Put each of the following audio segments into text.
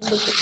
बिल्कुल।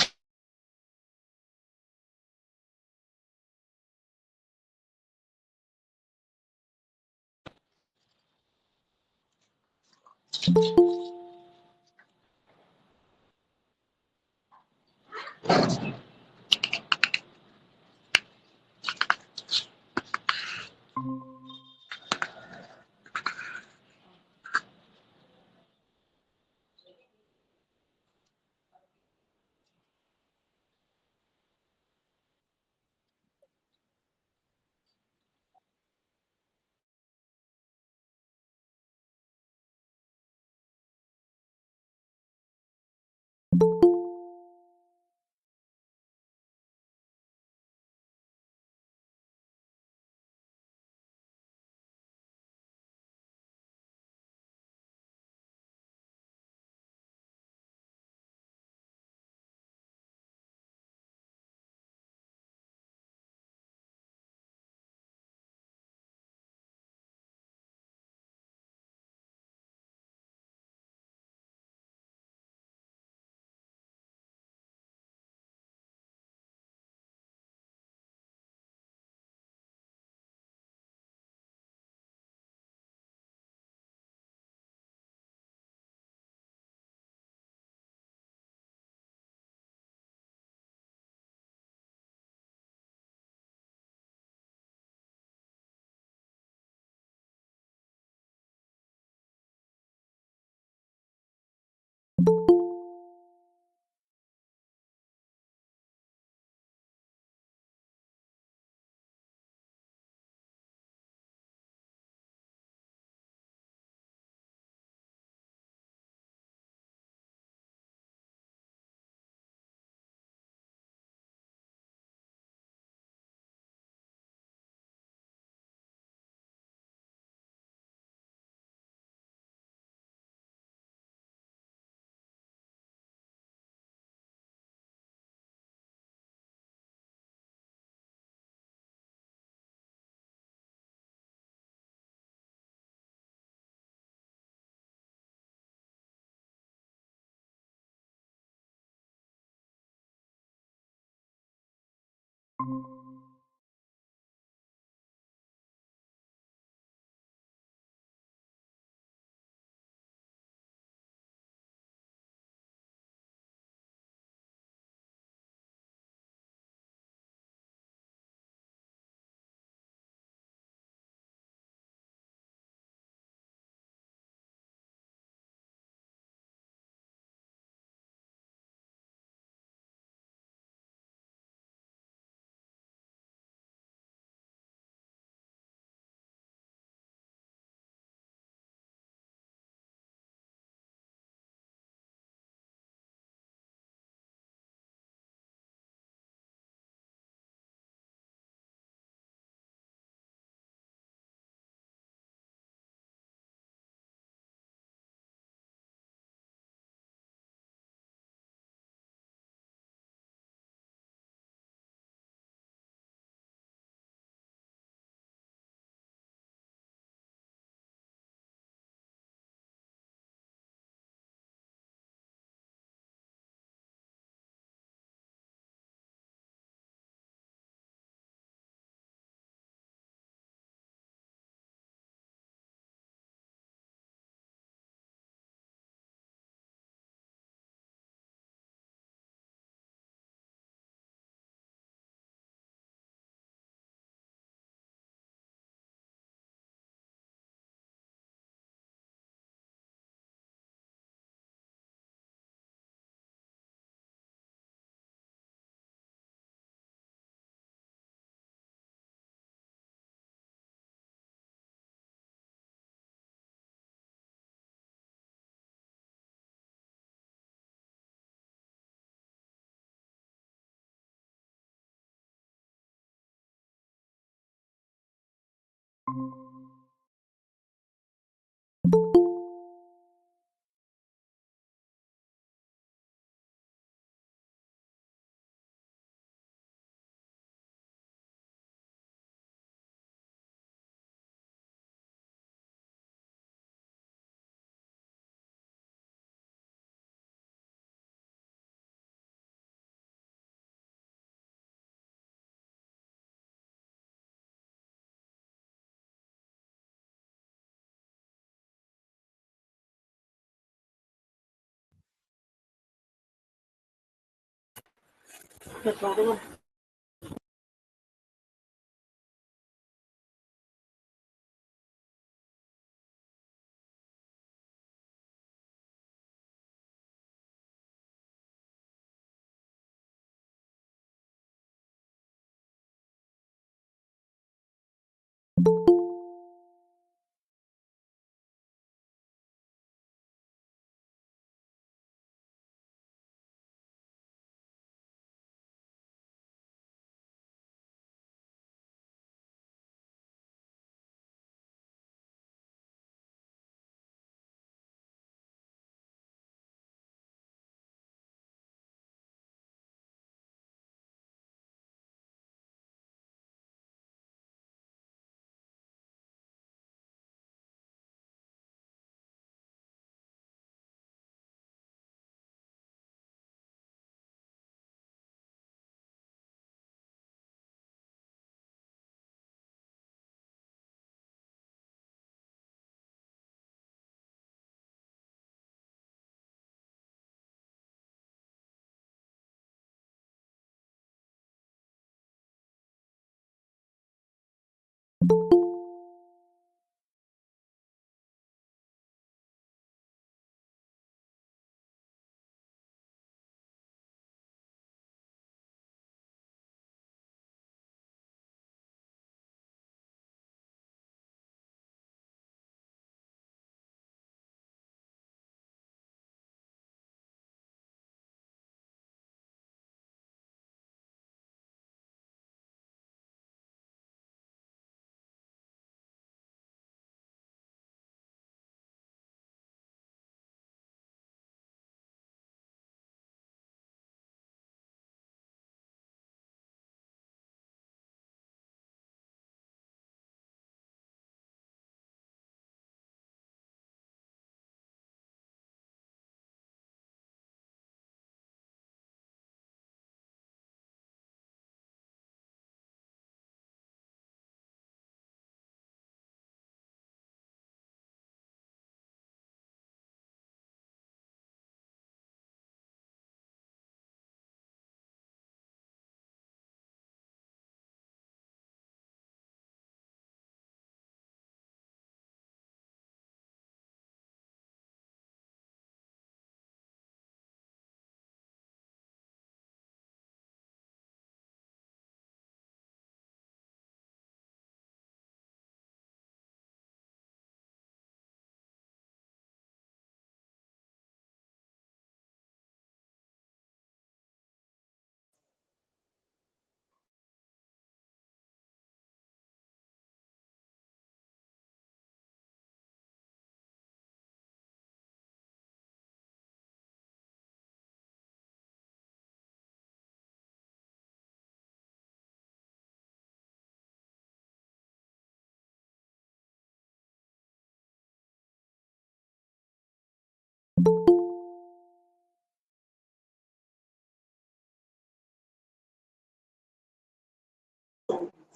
करता हूँ तो मैं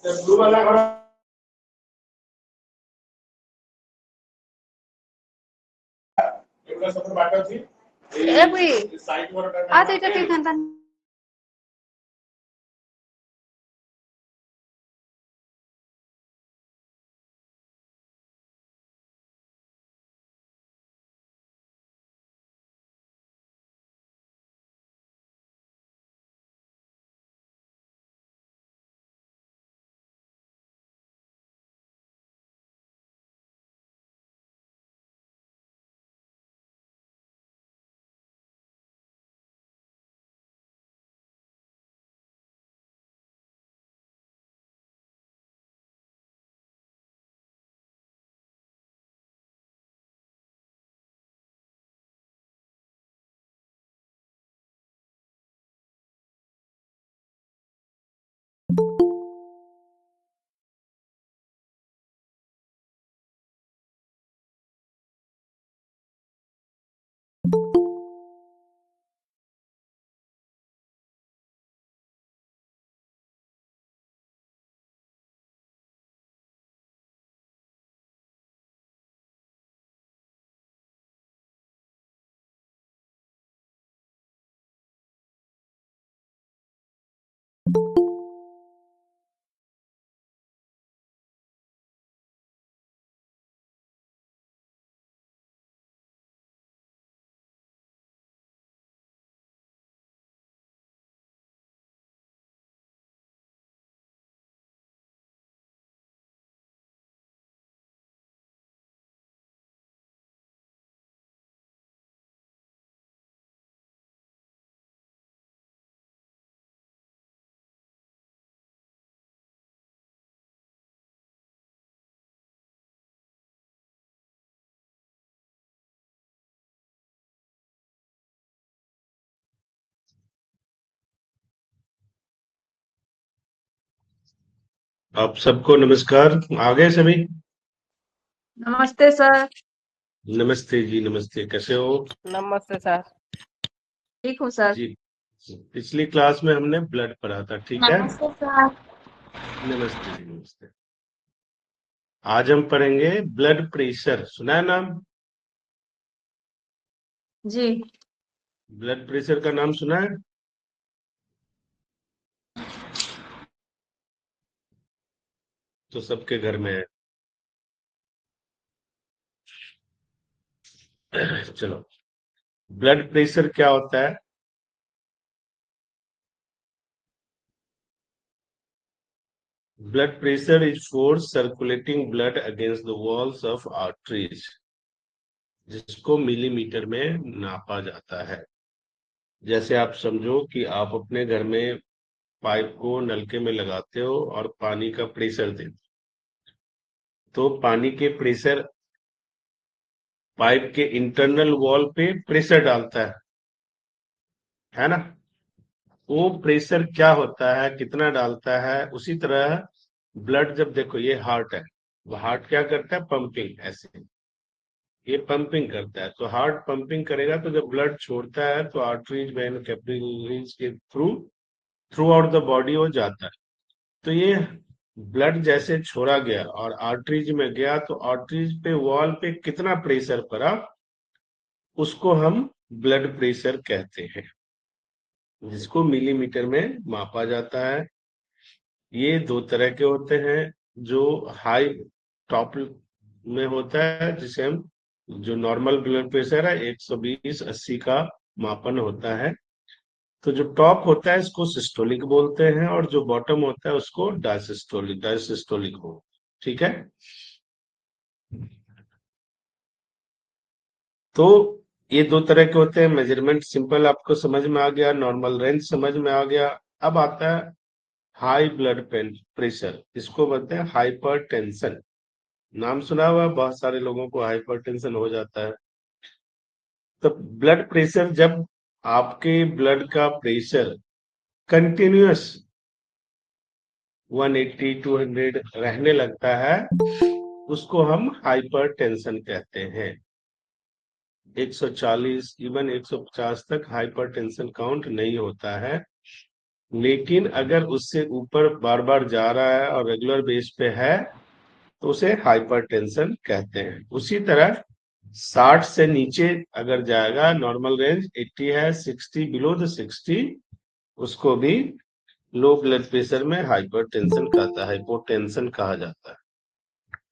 ब्लू वाला घर एवढा सगळं बाटाची ए भाई साईट वर आ त्याच्या ठिकाणी आप सबको नमस्कार। आ गए सभी? नमस्ते सर। नमस्ते जी, नमस्ते। कैसे हो? नमस्ते सर। ठीक हूँ सर। जी, पिछली क्लास में हमने ब्लड पढ़ा था, ठीक है? नमस्ते सर। नमस्ते जी, नमस्ते। आज हम पढ़ेंगे ब्लड प्रेशर। सुना है नाम? जी। ब्लड प्रेशर का नाम सुना है? तो सबके घर में है। चलो, ब्लड प्रेशर क्या होता है? Blood pressure is force circulating blood against the walls of arteries, जिसको मिलीमीटर में नापा जाता है। जैसे आप समझो कि आप अपने घर में पाइप को नलके में लगाते हो और पानी का प्रेशर देते हो, तो पानी के प्रेशर पाइप के इंटरनल वॉल पे प्रेशर डालता है ना? वो प्रेशर क्या होता है, कितना डालता है, उसी तरह ब्लड, जब देखो ये हार्ट है, वो हार्ट क्या करता है? पंपिंग। ऐसे ये पंपिंग करता है, तो हार्ट पंपिंग करेगा, तो जब ब्लड छोड़ता है तो आर्टरीज, वेन, कैपिलरीज के थ्रू आउट द बॉडी वो जाता है। तो ये ब्लड जैसे छोड़ा गया और आर्टरीज में गया, तो आर्टरीज पे वॉल पे कितना प्रेशर पड़ा, उसको हम ब्लड प्रेशर कहते हैं, जिसको मिलीमीटर में मापा जाता है। ये दो तरह के होते हैं। जो हाई टॉप में होता है, जिसे हम, जो नॉर्मल ब्लड प्रेशर है 120/80 का मापन होता है, तो जो टॉप होता है इसको सिस्टोलिक बोलते हैं, और जो बॉटम होता है उसको डायसिस्टोलिक हो। ठीक है? तो ये दो तरह के होते हैं। मेजरमेंट सिंपल आपको समझ में आ गया, नॉर्मल रेंज समझ में आ गया। अब आता है हाई ब्लड प्रेशर, इसको बोलते हैं हाइपरटेंशन। नाम सुना हुआ, बहुत सारे लोगों को हाइपरटेंशन हो जाता है। तो ब्लड प्रेशर, जब आपके ब्लड का प्रेशर कंटिन्यूअस 180 200 रहने लगता है, उसको हम हाइपरटेंशन कहते हैं। 140 इवन 150 तक हाइपरटेंशन काउंट नहीं होता है। लेकिन अगर उससे ऊपर बार बार जा रहा है और रेगुलर बेस पे है, तो उसे हाइपरटेंशन कहते हैं। उसी तरह 60 से नीचे अगर जाएगा, नॉर्मल रेंज 80 है, 60 बिलो द 60, उसको भी लो ब्लड प्रेशर में हाइपरटेंशन कहता है, हाइपोटेंशन कहा जाता है।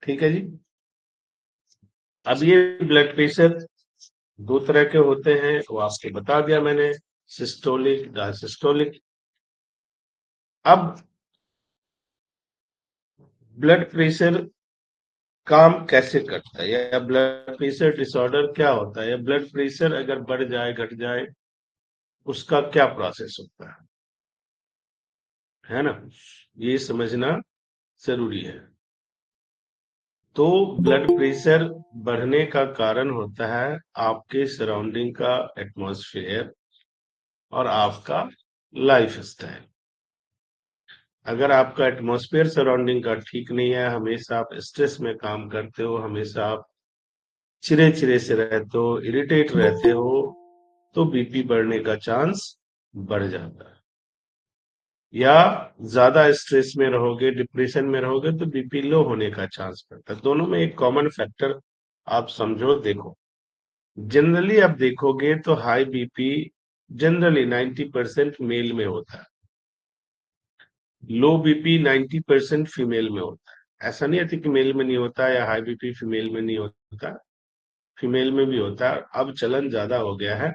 ठीक है जी। अब ये ब्लड प्रेशर दो तरह के होते हैं, वो आपको बता दिया मैंने, सिस्टोलिक, डायसिस्टोलिक। अब ब्लड प्रेशर काम कैसे करता है, या ब्लड प्रेशर डिसऑर्डर क्या होता है, या ब्लड प्रेशर अगर बढ़ जाए, घट जाए, उसका क्या प्रोसेस होता है ना? ये समझना जरूरी है। तो ब्लड प्रेशर बढ़ने का कारण होता है आपके सराउंडिंग का एटमॉस्फेयर और आपका लाइफ स्टाइल। अगर आपका एटमॉस्फेयर सराउंडिंग का ठीक नहीं है, हमेशा आप स्ट्रेस में काम करते हो, हमेशा आप चिरे चिरे से रहते हो, इरिटेट रहते हो, तो बीपी बढ़ने का चांस बढ़ जाता है। या ज्यादा स्ट्रेस में रहोगे, डिप्रेशन में रहोगे, तो बीपी लो होने का चांस बढ़ता है। दोनों में एक कॉमन फैक्टर आप समझो, देखो। जनरली आप देखोगे तो हाई बीपी जनरली 90% मेल में होता है। लो बीपी 90% फीमेल में होता है। ऐसा नहीं है कि मेल में नहीं होता या हाई बीपी फीमेल में नहीं होता, फीमेल में भी होता है। अब चलन ज्यादा हो गया है।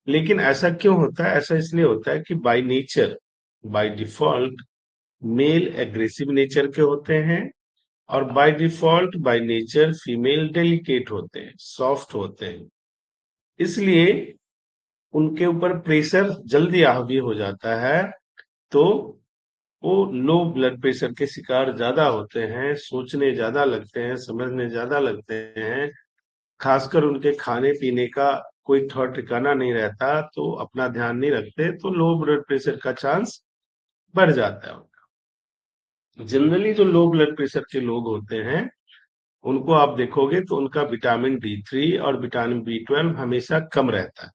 लेकिन ऐसा क्यों होता है? ऐसा इसलिए होता है कि by nature, by default male aggressive nature के होते हैं, और by default by nature female delicate होते हैं, सॉफ्ट होते हैं। इसलिए उनके ऊपर प्रेशर जल्दी हावी हो जाता है, तो वो लो ब्लड प्रेशर के शिकार ज्यादा होते हैं, सोचने ज्यादा लगते हैं, समझने ज्यादा लगते हैं। खासकर उनके खाने पीने का कोई ठौर ठिकाना नहीं रहता, तो अपना ध्यान नहीं रखते, तो लो ब्लड प्रेशर का चांस बढ़ जाता है। जनरली जो लो ब्लड प्रेशर के लोग होते हैं, उनको आप देखोगे तो उनका विटामिन D3 और विटामिन B12 हमेशा कम रहता है।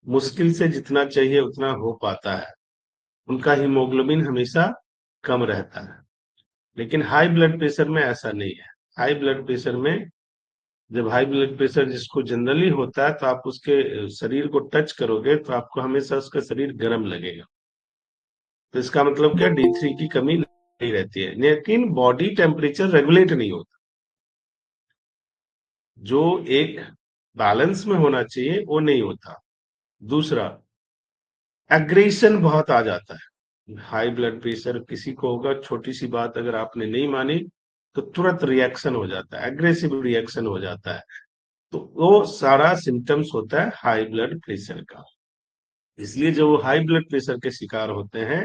मुश्किल से जितना चाहिए उतना हो पाता है। उनका हीमोग्लोबिन हमेशा कम रहता है। लेकिन हाई ब्लड प्रेशर में ऐसा नहीं है। हाई ब्लड प्रेशर में, जब हाई ब्लड प्रेशर जिसको जनरली होता है, तो आप उसके शरीर को टच करोगे तो आपको हमेशा उसका शरीर गर्म लगेगा। तो इसका मतलब क्या, D3 की कमी नहीं रहती है। लेकिन बॉडी टेम्परेचर रेगुलेट नहीं होता, जो एक बैलेंस में होना चाहिए वो नहीं होता। दूसरा, एग्रेशन बहुत आ जाता है। हाई ब्लड प्रेशर किसी को होगा, छोटी सी बात अगर आपने नहीं मानी तो तुरंत रिएक्शन हो जाता है, एग्रेसिव रिएक्शन हो जाता है। तो वो सारा सिम्टम्स होता है हाई ब्लड प्रेशर का। इसलिए जो हाई ब्लड प्रेशर के शिकार होते हैं,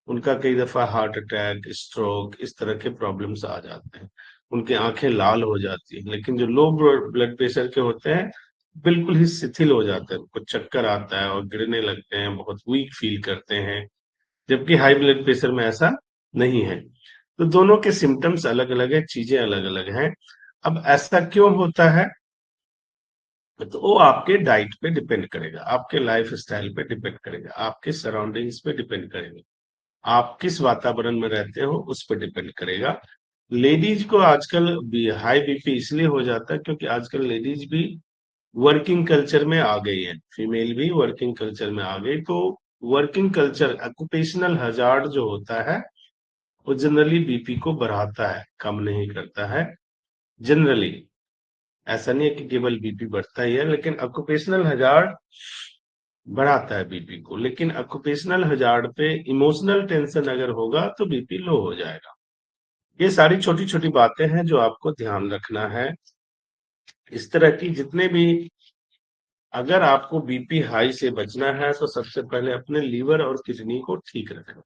उनका कई दफा हार्ट अटैक, स्ट्रोक, इस तरह के प्रॉब्लम्स आ जाते हैं। उनकी आंखें लाल हो जाती हैं। लेकिन जो लो ब्लड प्रेशर के होते हैं, बिल्कुल ही शिथिल हो जाते हैं, उनको चक्कर आता है और गिरने लगते हैं, बहुत वीक फील करते हैं। जबकि हाई ब्लड प्रेशर में ऐसा नहीं है। तो दोनों के सिम्टम्स अलग अलग है, चीजें अलग अलग हैं। अब ऐसा क्यों होता है? तो वो आपके डाइट पे डिपेंड करेगा, आपके लाइफ स्टाइल पे डिपेंड करेगा, आपके सराउंडिंग्स पे डिपेंड करेगा, आप किस वातावरण में रहते हो उस पर डिपेंड करेगा। लेडीज को आजकल हाई बीपी इसलिए हो जाता है क्योंकि आजकल लेडीज भी वर्किंग कल्चर में आ गई है, फीमेल भी वर्किंग कल्चर में आ गई। तो वर्किंग कल्चर, ऑक्यूपेशनल हजार्ड जो होता है, वो जनरली बीपी को बढ़ाता है, कम नहीं करता है। जनरली ऐसा नहीं है कि केवल बीपी बढ़ता ही है, लेकिन ऑक्यूपेशनल हजार्ड बढ़ाता है बीपी को। लेकिन ऑक्यूपेशनल हजार्ड पे इमोशनल टेंशन अगर होगा तो बीपी लो हो जाएगा। ये सारी छोटी छोटी बातें हैं जो आपको ध्यान रखना है। इस तरह की जितने भी, अगर आपको बीपी हाई से बचना है तो सबसे पहले अपने लीवर और किडनी को ठीक रखें,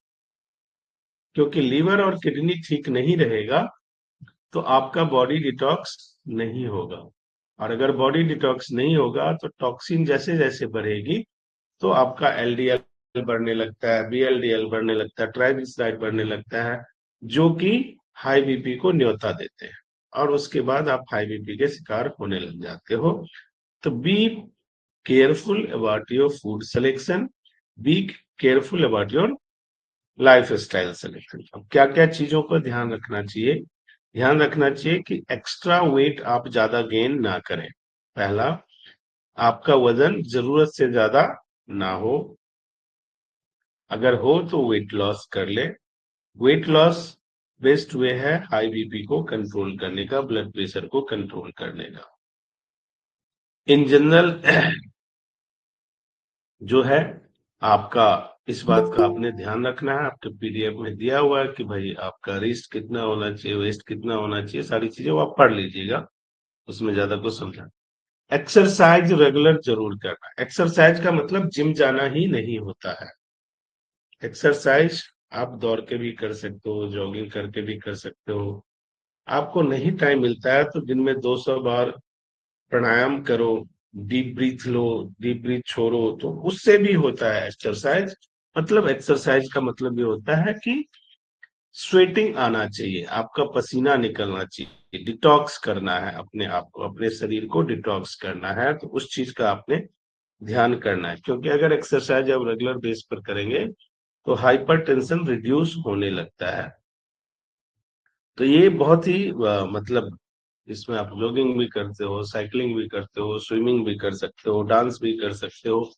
क्योंकि लीवर और किडनी ठीक नहीं रहेगा तो आपका बॉडी डिटॉक्स नहीं होगा। और अगर बॉडी डिटॉक्स नहीं होगा तो टॉक्सिन जैसे जैसे बढ़ेगी तो आपका LDL बढ़ने लगता है, VLDL बढ़ने लगता है, ट्राइग्लिसराइड बढ़ने लगता है, जो कि हाई बीपी को न्योता देते हैं, और उसके बाद आप हाई बीपी के शिकार होने लग जाते हो। तो be careful about your food selection, be careful about your life style selection. अब क्या क्या चीजों को ध्यान रखना चाहिए? ध्यान रखना चाहिए कि एक्स्ट्रा वेट आप ज्यादा गेन ना करें। पहला, आपका वजन जरूरत से ज्यादा ना हो। अगर हो तो वेट लॉस कर ले। वेट लॉस बेस्ट वे है हाई बीपी को कंट्रोल करने का, ब्लड प्रेशर को कंट्रोल करने का। इन जनरल जो है आपका, इस बात का आपने ध्यान रखना है। आपके PDF में दिया हुआ है कि भाई आपका रिस्ट कितना होना चाहिए, वेस्ट कितना होना चाहिए, सारी चीजें वो आप पढ़ लीजिएगा, उसमें ज्यादा कुछ समझा। एक्सरसाइज रेगुलर जरूर करना। एक्सरसाइज का मतलब जिम जाना ही नहीं होता है। एक्सरसाइज आप दौड़ के भी कर सकते हो, जॉगिंग करके भी कर सकते हो। आपको नहीं टाइम मिलता है तो दिन में 200 बार प्राणायाम करो, डीप ब्रीथ लो, डीप ब्रीथ छोड़ो, तो उससे भी होता है एक्सरसाइज। मतलब एक्सरसाइज का मतलब ये होता है कि स्वेटिंग आना चाहिए, आपका पसीना निकलना चाहिए, डिटॉक्स करना है अपने आप को, अपने शरीर को डिटॉक्स करना है। तो उस चीज का आपने ध्यान करना है, क्योंकि अगर एक्सरसाइज आप रेगुलर बेस पर करेंगे तो हाइपरटेंशन रिड्यूस होने लगता है। तो ये बहुत ही मतलब, इसमें आप जॉगिंग भी करते हो, साइकिलिंग भी करते हो, स्विमिंग भी कर सकते हो, डांस भी कर सकते हो,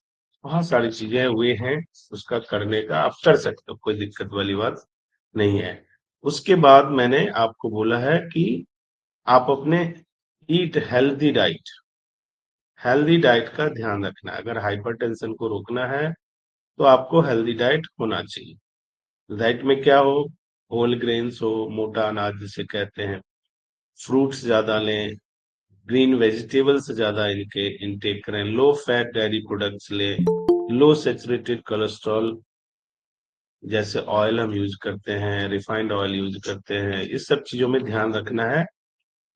बहुत सारी चीजें वे हैं उसका करने का, आप कर सकते हो, कोई दिक्कत वाली बात नहीं है। उसके बाद मैंने आपको बोला है कि आप अपने eat healthy diet, healthy diet का ध्यान रखना है। अगर हाइपरटेंशन को रोकना है तो आपको हेल्दी डाइट होना चाहिए। डाइट में क्या हो, होल ग्रेन्स हो, मोटा अनाज जिसे कहते हैं, फ्रूट्स ज्यादा लें, ग्रीन वेजिटेबल्स ज्यादा इनके इनटेक करें, लो फैट डेयरी प्रोडक्ट्स लें, लो सैचुरेटेड कोलेस्ट्रॉल जैसे ऑयल हम यूज करते हैं, रिफाइंड ऑयल यूज करते हैं, इस सब चीजों में ध्यान रखना है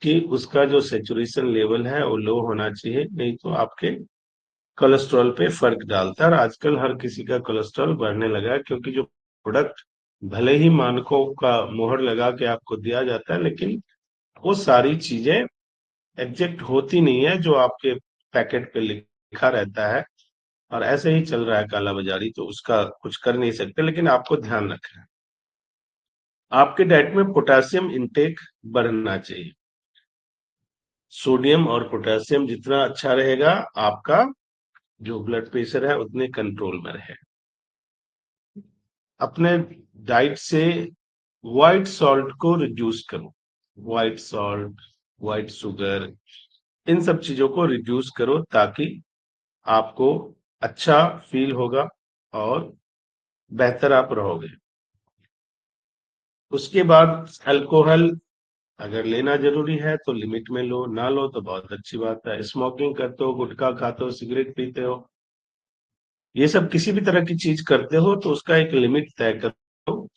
कि उसका जो सेचुरेशन लेवल है वो लो होना चाहिए, नहीं तो आपके कोलेस्ट्रॉल पे फर्क डालता है। और आजकल हर किसी का कोलेस्ट्रॉल बढ़ने लगा है, क्योंकि जो प्रोडक्ट भले ही मानकों का मोहर लगा के आपको दिया जाता है, लेकिन वो सारी चीजें एग्जैक्ट होती नहीं है जो आपके पैकेट पे लिखा रहता है, और ऐसे ही चल रहा है काला बाजारी, तो उसका कुछ कर नहीं सकते। लेकिन आपको ध्यान रखना है, आपके डाइट में पोटेशियम इंटेक बढ़ना चाहिए। सोडियम और पोटेशियम जितना अच्छा रहेगा, आपका जो ब्लड प्रेशर है उतने कंट्रोल में रहे। अपने डाइट से व्हाइट सॉल्ट को रिड्यूस करो, व्हाइट सॉल्ट, व्हाइट शुगर, इन सब चीजों को रिड्यूस करो, ताकि आपको अच्छा फील होगा और बेहतर आप रहोगे। उसके बाद अल्कोहल अगर लेना जरूरी है तो लिमिट में लो, ना लो तो बहुत अच्छी बात है। स्मोकिंग करते हो, गुटखा खाते हो, सिगरेट पीते हो, ये सब किसी भी तरह की चीज करते हो तो उसका एक लिमिट तय करो।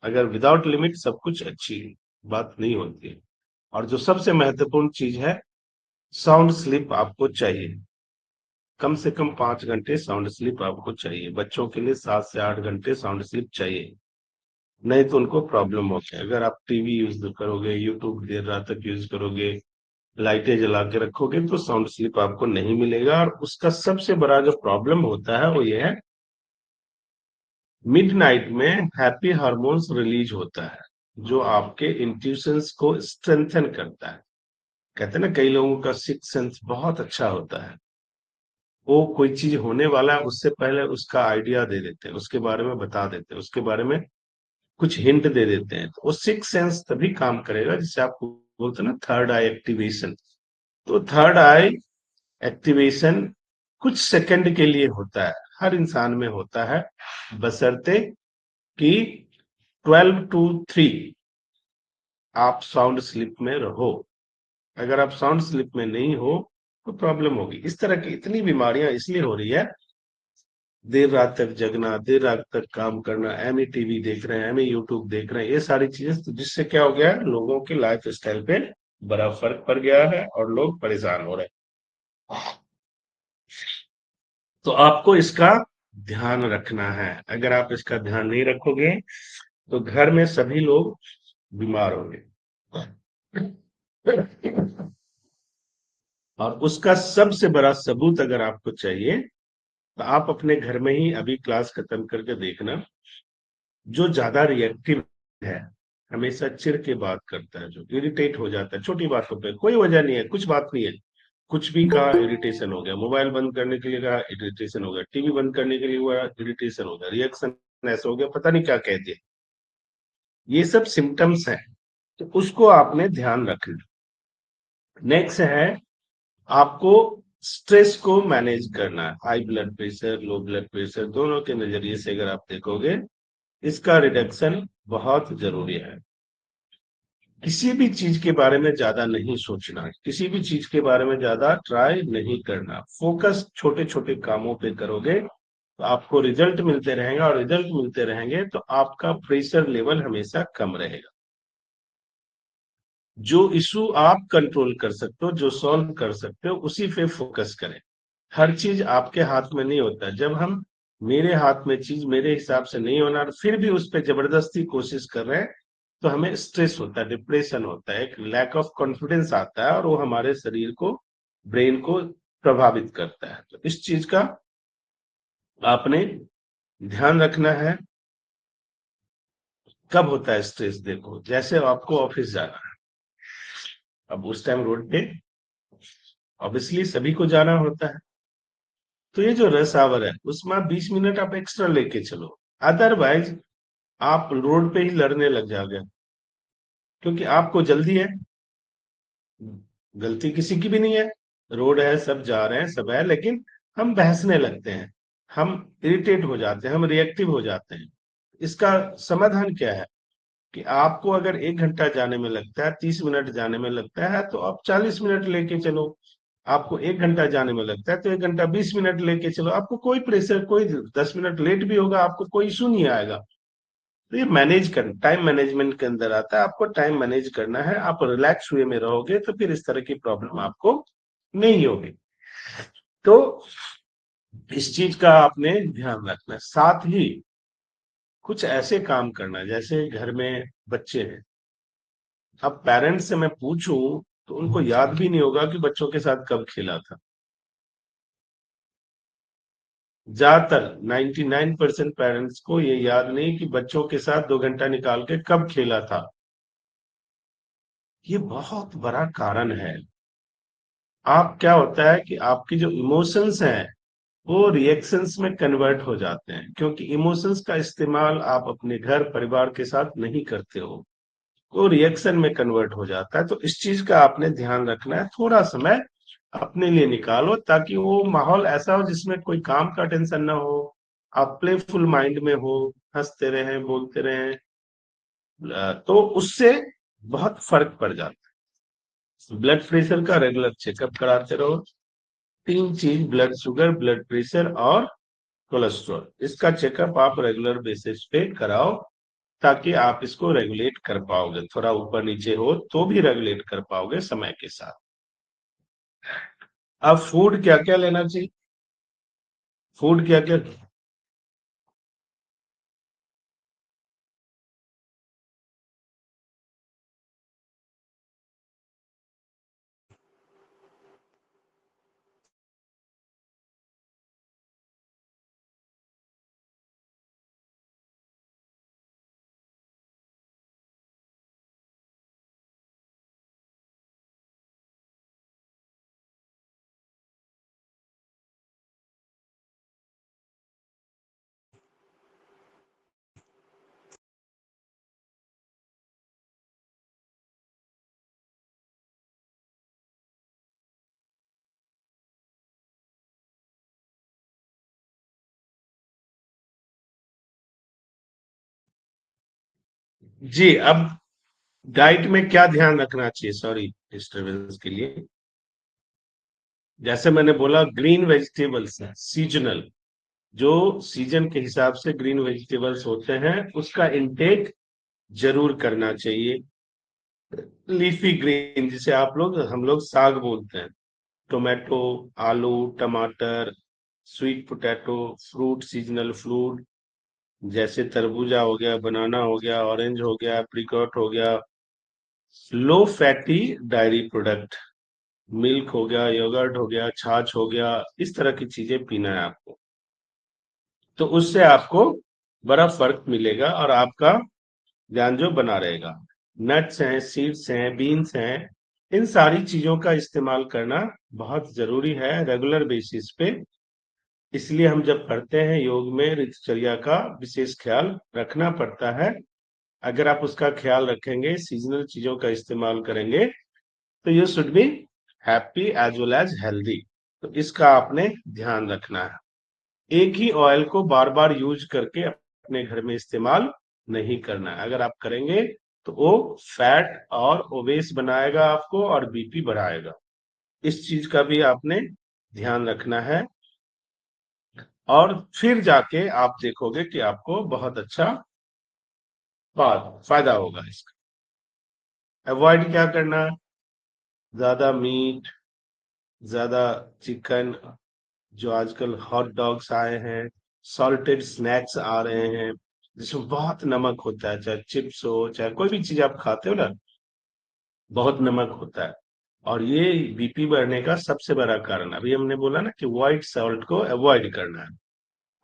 अगर विदाउट लिमिट सब कुछ अच्छी बात नहीं होती है। और जो सबसे महत्वपूर्ण चीज है, साउंड स्लीप आपको चाहिए। कम से कम 5 घंटे साउंड स्लीप आपको चाहिए। बच्चों के लिए 7 से 8 घंटे साउंड स्लीप चाहिए, नहीं तो उनको प्रॉब्लम होती है। अगर आप टीवी यूज करोगे, यूट्यूब देर रात तक यूज करोगे, लाइटें जला के रखोगे, तो साउंड स्लीप आपको नहीं मिलेगा। और उसका सबसे बड़ा जो प्रॉब्लम होता है वो ये है, मिडनाइट में हैप्पी हार्मोन्स रिलीज होता है, जो आपके इंट्यूशंस को स्ट्रेंथन करता है। कहते हैं ना, कई लोगों का सिक्स सेंस बहुत अच्छा होता है, वो कोई चीज होने वाला है उससे पहले उसका आइडिया दे देते हैं, उसके बारे में बता देते हैं, उसके बारे में कुछ हिंट दे देते हैं, तो वो सिक्स सेंस तभी काम करेगा जिसे आप बोलते हैं ना थर्ड आई एक्टिवेशन। तो थर्ड आई एक्टिवेशन कुछ सेकंड के लिए होता है, हर इंसान में होता है, बशर्ते कि 12 to 3 आप साउंड स्लीप में रहो। अगर आप साउंड स्लीप में नहीं हो तो प्रॉब्लम होगी। इस तरह की इतनी बीमारियां इसलिए हो रही है, देर रात तक जगना, देर रात तक काम करना, एम टीवी देख रहे हैं, एम यूट्यूब देख रहे हैं, ये सारी चीजें, तो जिससे क्या हो गया है, लोगों के लाइफ स्टाइल पे बड़ा फर्क पड़ गया है और लोग परेशान हो रहे हैं। तो आपको इसका ध्यान रखना है। अगर आप इसका ध्यान नहीं रखोगे तो घर में सभी लोग बीमार होंगे। और उसका सबसे बड़ा सबूत अगर आपको चाहिए तो आप अपने घर में ही अभी क्लास खत्म करके देखना, जो ज्यादा रिएक्टिव है, हमेशा चिढ़ के बात करता है, जो इरिटेट हो जाता है छोटी बातों पे, कोई वजह नहीं है, कुछ बात नहीं है, कुछ भी कहा इरिटेशन हो गया, मोबाइल बंद करने के लिए कहा इरिटेशन हो गया, टीवी बंद करने के लिए हुआ इरिटेशन हो गया, रिएक्शन ऐसा हो गया, पता नहीं क्या कह दिया, ये सब सिम्टम्स हैं। तो उसको आपने ध्यान रखना। नेक्स्ट है, आपको स्ट्रेस को मैनेज करना है। High blood pressure, low blood pressure, दोनों के नजरिए से अगर आप देखोगे, इसका रिडक्शन बहुत जरूरी है। किसी भी चीज के बारे में ज्यादा नहीं सोचना, किसी भी चीज के बारे में ज्यादा ट्राई नहीं करना, फोकस छोटे छोटे कामों पे करोगे तो आपको रिजल्ट मिलते रहेंगे, और रिजल्ट मिलते रहेंगे तो आपका प्रेशर लेवल हमेशा कम रहेगा। जो इशू आप कंट्रोल कर सकते हो, जो सॉल्व कर सकते हो, उसी पे फोकस करें। हर चीज आपके हाथ में नहीं होता। जब हम मेरे हाथ में चीज मेरे हिसाब से नहीं होना फिर भी उस पर जबरदस्ती कोशिश कर रहे हैं, तो हमें स्ट्रेस होता है, डिप्रेशन होता है, एक लैक ऑफ कॉन्फिडेंस आता है, और वो हमारे शरीर को, ब्रेन को प्रभावित करता है। तो इस चीज का आपने ध्यान रखना है। कब होता है स्ट्रेस? देखो, जैसे आपको ऑफिस जाना है, अब उस टाइम रोड पे ऑब्वियसली सभी को जाना होता है, तो ये जो रश आवर है उसमें 20 मिनट आप एक्स्ट्रा लेके चलो, अदरवाइज आप रोड पे ही लड़ने लग जाओगे, क्योंकि आपको जल्दी है, गलती किसी की भी नहीं है, रोड है, सब जा रहे हैं, सब है, लेकिन हम बहसने लगते हैं, हम इरिटेट हो जाते हैं, हम रिएक्टिव हो जाते हैं। इसका समाधान क्या है कि आपको अगर 1 घंटा जाने में लगता है, 30 मिनट जाने में लगता है, तो आप 40 मिनट लेके चलो। आपको 1 घंटा जाने में लगता है तो 1 घंटा 20 मिनट लेके चलो, आपको कोई प्रेशर, कोई 10 मिनट लेट भी होगा आपको कोई इशू नहीं आएगा। तो ये मैनेज कर, टाइम मैनेजमेंट के अंदर आता है, आपको टाइम मैनेज करना है, आप रिलैक्स वे में रहोगे तो फिर इस तरह की प्रॉब्लम आपको नहीं होगी। तो इस चीज का आपने ध्यान रखना है। साथ ही कुछ ऐसे काम करना है, जैसे घर में बच्चे हैं, अब पेरेंट्स से मैं पूछूं तो उनको याद भी नहीं होगा कि बच्चों के साथ कब खेला था। ज्यादातर 99% पेरेंट्स को ये याद नहीं कि बच्चों के साथ 2 घंटा निकाल के कब खेला था। ये बहुत बड़ा कारण है। आप क्या होता है कि आपकी जो इमोशंस हैं वो रिएक्शंस में कन्वर्ट हो जाते हैं, क्योंकि इमोशंस का इस्तेमाल आप अपने घर परिवार के साथ नहीं करते हो, वो रिएक्शन में कन्वर्ट हो जाता है। तो इस चीज का आपने ध्यान रखना है, थोड़ा समय अपने लिए निकालो ताकि वो माहौल ऐसा हो जिसमें कोई काम का टेंशन ना हो, आप प्लेफुल माइंड में हो, हंसते रहें, बोलते रहें, तो उससे बहुत फर्क पड़ जाता है। ब्लड प्रेशर का रेगुलर चेकअप कराते रहो। 3 चीज, ब्लड शुगर, ब्लड प्रेशर और कोलेस्ट्रॉल, इसका चेकअप आप रेगुलर बेसिस पे कराओ ताकि आप इसको रेगुलेट कर पाओगे। थोड़ा ऊपर नीचे हो तो भी रेगुलेट कर पाओगे समय के साथ। अब फूड क्या क्या लेना चाहिए, फूड क्या क्या, जी। अब डाइट में क्या ध्यान रखना चाहिए, सॉरी डिस्टरबेंस के लिए। जैसे मैंने बोला, ग्रीन वेजिटेबल्स हैं सीजनल, जो सीजन के हिसाब से ग्रीन वेजिटेबल्स होते हैं उसका इंटेक जरूर करना चाहिए। लीफी ग्रीन, जिसे हम लोग साग बोलते हैं, टोमेटो, आलू, टमाटर, sweet potato, fruit, seasonal fruit जैसे तरबूजा हो गया, बनाना हो गया, ऑरेंज हो गया, एप्रिकॉट हो गया, लो फैटी डायरी प्रोडक्ट, मिल्क हो गया, योगर्ट हो गया, छाछ हो गया, इस तरह की चीजें पीना है आपको। तो उससे आपको बड़ा फर्क मिलेगा और आपका ध्यान जो बना रहेगा। नट्स हैं, सीड्स हैं, बीन्स हैं, इन सारी चीजों का इस्तेमाल करना बहुत जरूरी है रेगुलर बेसिस पे। इसलिए हम जब करते हैं योग में दिनचर्या का विशेष ख्याल रखना पड़ता है। अगर आप उसका ख्याल रखेंगे, सीजनल चीजों का इस्तेमाल करेंगे, तो you should be happy as well as healthy. तो इसका आपने ध्यान रखना है। एक ही ऑयल को बार बार यूज करके अपने घर में इस्तेमाल नहीं करना है। अगर आप करेंगे तो वो फैट और ओबेस बनाएगा आपको और बीपी बढ़ाएगा। इस चीज का भी आपने ध्यान रखना है, और फिर जाके आप देखोगे कि आपको बहुत अच्छा फायदा होगा इसका। अवॉइड क्या करना, ज्यादा मीट, ज्यादा चिकन, जो आजकल हॉट डॉग्स आए हैं, सॉल्टेड स्नैक्स आ रहे हैं जिसमें बहुत नमक होता है, चाहे चिप्स हो चाहे कोई भी चीज आप खाते हो ना, बहुत नमक होता है। और ये बीपी बढ़ने का सबसे बड़ा कारण, अभी हमने बोला ना कि व्हाइट सॉल्ट को अवॉइड करना है,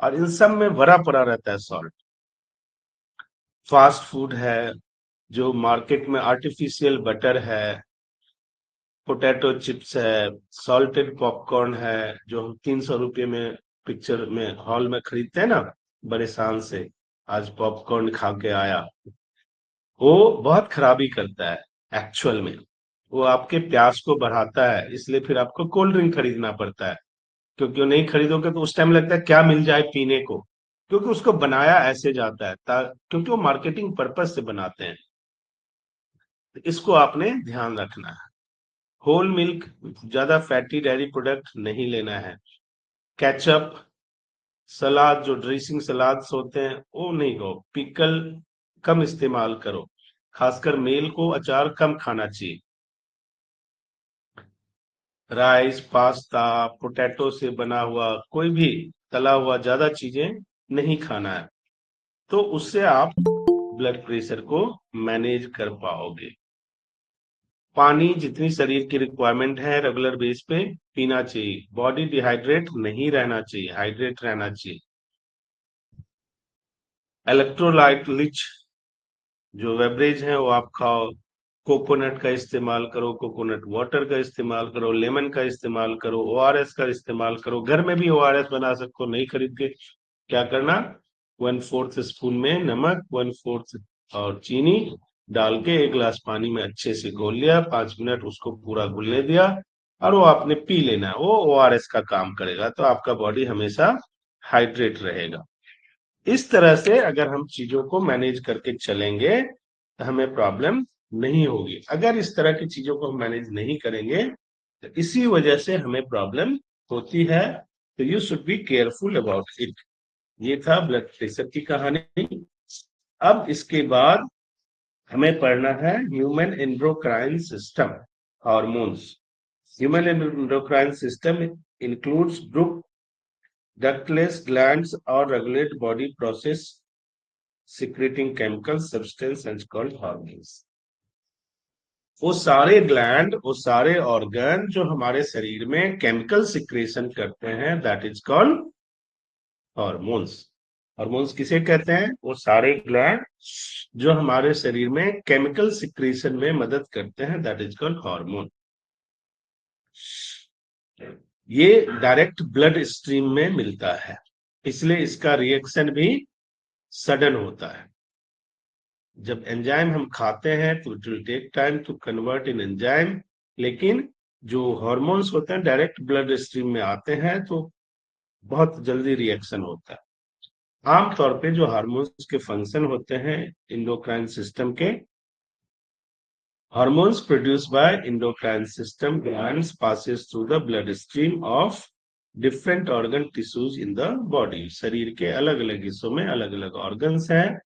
और इन सब में भरा पड़ा रहता है सॉल्ट। फास्ट फूड है, जो मार्केट में आर्टिफिशियल बटर है, पोटैटो चिप्स है, सॉल्टेड पॉपकॉर्न है, जो हम 300 रुपये में पिक्चर में हॉल में खरीदते हैं ना, बड़े शान से, आज पॉपकॉर्न खा के आया, वो बहुत खराबी करता है एक्चुअल में। वो आपके प्यास को बढ़ाता है, इसलिए फिर आपको कोल्ड ड्रिंक खरीदना पड़ता है, क्योंकि वो नहीं खरीदोगे तो उस टाइम लगता है क्या मिल जाए पीने को, क्योंकि उसको बनाया ऐसे जाता है क्योंकि वो मार्केटिंग पर्पज से बनाते हैं। तो इसको आपने ध्यान रखना है। होल मिल्क, ज्यादा फैटी डेयरी प्रोडक्ट नहीं लेना है। केचप, सलाद, जो ड्रेसिंग सलाद्स होते हैं वो नहीं खाओ। पिकल कम इस्तेमाल करो, खासकर मेल को अचार कम खाना चाहिए। राइस, पास्ता, पोटैटो से बना हुआ कोई भी तला हुआ ज्यादा चीजें नहीं खाना है, तो उससे आप ब्लड प्रेशर को मैनेज कर पाओगे। पानी जितनी शरीर की रिक्वायरमेंट है रेगुलर बेस पे पीना चाहिए। बॉडी डिहाइड्रेट नहीं रहना चाहिए, हाइड्रेट रहना चाहिए। इलेक्ट्रोलाइट रिच जो बेवरेज है वो आप खाओ। कोकोनट का इस्तेमाल करो, कोकोनट वाटर का इस्तेमाल करो, लेमन का इस्तेमाल करो, ओआरएस का इस्तेमाल करो। घर में भी ओआरएस बना सकते हो, नहीं खरीद के क्या करना, 1/4 स्पून में नमक, 1/4 और चीनी डाल के 1 गिलास पानी में अच्छे से घोल लिया, 5 मिनट उसको पूरा घुलने दिया और वो आपने पी लेना। वो ओआरएस का काम करेगा, तो आपका बॉडी हमेशा हाइड्रेट रहेगा। इस तरह से अगर हम चीजों को मैनेज करके चलेंगे तो हमें प्रॉब्लम नहीं होगी। अगर इस तरह की चीजों को हम मैनेज नहीं करेंगे तो इसी वजह से हमें प्रॉब्लम होती है। तो you should be careful about it. ये था ब्लड प्रेशर की कहानी। अब इसके बाद हमें पढ़ना है human endocrine system, hormones. Human endocrine system includes group ductless glands or regulate body process secreting chemical substance and called hormones। वो सारे ग्लैंड, वो सारे ऑर्गन जो हमारे शरीर में केमिकल सिक्रेशन करते हैं, that is called hormones. Hormones किसे कहते हैं? वो सारे ग्लैंड जो हमारे शरीर में केमिकल सिक्रेशन में मदद करते हैं, दैट इज कॉल्ड हार्मोन। ये डायरेक्ट ब्लड स्ट्रीम में मिलता है, इसलिए इसका रिएक्शन भी सडन होता है। जब एंजाइम हम खाते हैं तो it will take time to convert in enzyme, लेकिन जो हार्मोन्स होते हैं डायरेक्ट ब्लड स्ट्रीम में आते हैं तो बहुत जल्दी रिएक्शन होता है। आमतौर पे जो हार्मोन्स के फंक्शन होते हैं एंडोक्राइन सिस्टम के, hormones produced by endocrine system glands passes through the bloodstream of different organ tissues in the body। शरीर के अलग अलग हिस्सों में अलग अलग ऑर्गन्स हैं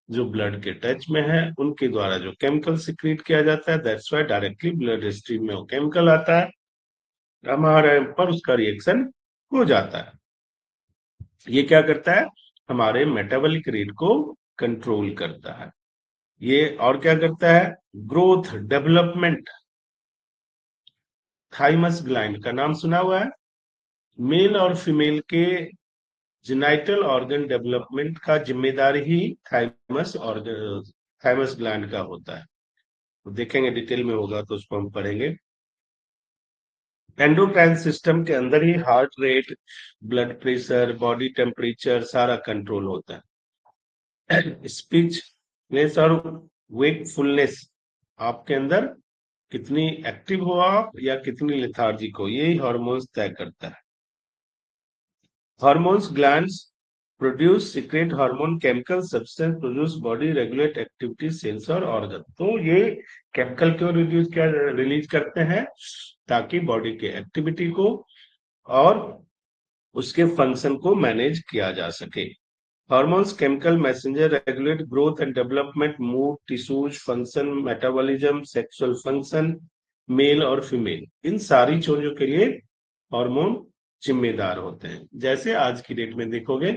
जो ब्लड के टच में है, उनके द्वारा जो केमिकल सिक्रीट किया जाता है, that's why directly blood stream में वो केमिकल आता है, हमारे पर उसका रिएक्शन हो जाता है। ये क्या करता है? हमारे मेटाबॉलिक रेट को कंट्रोल करता है। ये और क्या करता है? Growth, development. थाइमस ग्लैंड का नाम सुना हुआ है? मेल और फीमेल के जेनाइटल ऑर्गन डेवलपमेंट का जिम्मेदार ही थाइमस ग्लैंड का होता है। तो देखेंगे डिटेल में होगा तो उसको हम पढ़ेंगे। एंडोक्राइन सिस्टम के अंदर ही heart rate, blood pressure, body temperature सारा कंट्रोल होता है। स्पीचनेस और वेकफुलनेस, आपके अंदर कितनी एक्टिव हो आप या कितनी लेथार्जिक हो, यही हार्मोन्स तय करता है। Hormones glands produce secrete hormone chemical substance produce body regulate activity cells और ऑर्गन। तो ये केमिकल क्यों रिलीज करते हैं? ताकि बॉडी के एक्टिविटी को और उसके फंक्शन को मैनेज किया जा सके। Hormones chemical messenger regulate growth and development, mood, tissues function, metabolism, sexual function, male और फीमेल, इन सारी चीजों के लिए हार्मोन जिम्मेदार होते हैं। जैसे आज की डेट में देखोगे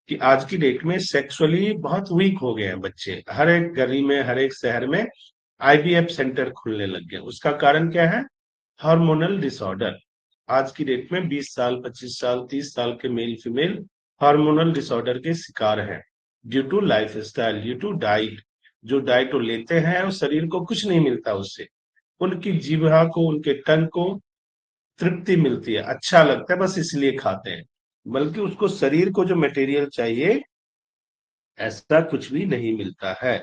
कि आज की डेट में सेक्सुअली बहुत वीक हो गए हैं बच्चे, हर एक गली में, हर एक शहर में आईवीएफ सेंटर खुलने लग गए। उसका कारण क्या है? Hormonal disorder. आज की डेट में 20 साल, 25 साल, 30 साल के मेल फीमेल हार्मोनल डिसऑर्डर के शिकार हैं, due to lifestyle, due to diet. जो डाइट वो लेते हैं और शरीर को कुछ नहीं मिलता उससे, उनकी जीवा को, उनके टंग को तृप्ति मिलती है, अच्छा लगता है, बस इसलिए खाते हैं, बल्कि उसको शरीर को जो मटेरियल चाहिए ऐसा कुछ भी नहीं मिलता है।